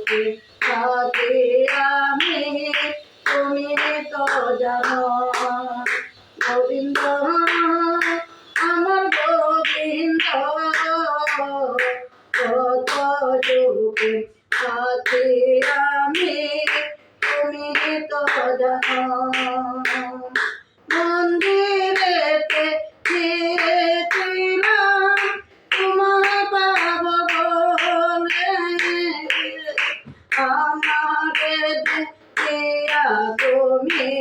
সুখে থাকি আমি, তুমি তো জানো। গোবিন্দ আমার গোবিন্দ, কত সুখে থাকি আমি, তুমি তো জানো। মন্দিরেতে গিয়েছিলাম তোমায় পাব বলে, আমারে দেখিয়া তুমি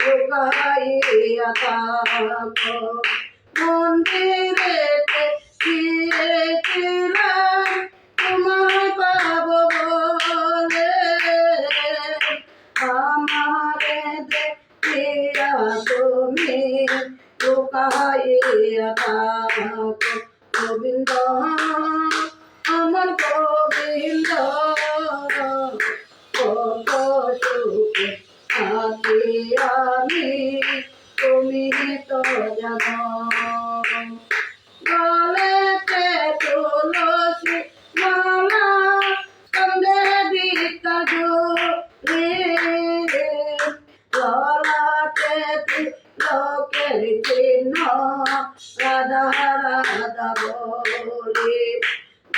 লুকাইয়া থাকো। মন্দিরেতে গিয়েছিলাম তোমায় পাব বলে, আমারে দেখিয়া তুমি লুকাইয়া থাকো। গোবিন্দ আমার গোবিন্দ, কত সুখে থাকি আমি, তুমি তো জানো। গলেতে তুলসী মালা, সঙ্গে বিদ্যা জুড়ে, ললাটে তিলকের চিহ্ন, রাধা রাধা বলে।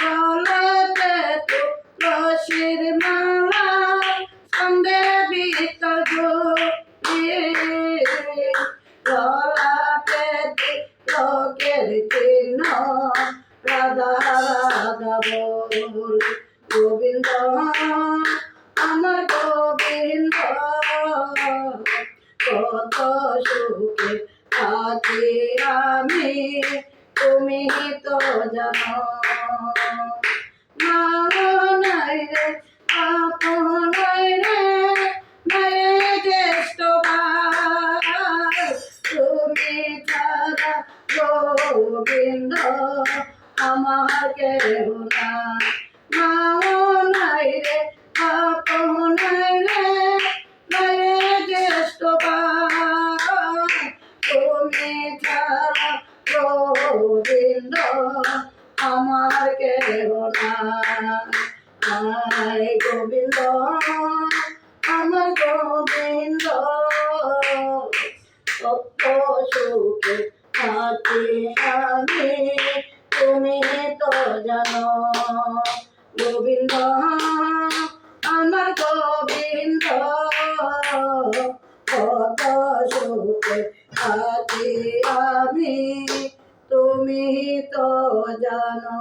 গলেতে তুলসীর মালা, সঙ্গে বিদ্যা জুড়ে, ললাটে তিলকের চিহ্ন, রাধা রাধা বলে। গোবিন্দ আমার গোবিন্দ, কত সুখে থাকি আমি, তুমি তো জানো। মা নাই রে আপন নাই রে, মায়ের জ্যেষ্ঠ ভাই, তুমি ছাড়া গোবিন্দ আমার কেহ নাই। মা নাই রে আপন নাই রে, মায়ের জ্যেষ্ঠ ভাই, তুমি ছাড়া গোবিন্দ আমার কেহ নাই। গোবিন্দ আমার গোবিন্দ, কত সুখে থাকি আমি, তুমি তো জানো। গোবিন্দ আমার গোবিন্দ, কত সুখে থাকি আমি, তুমি তো জানো।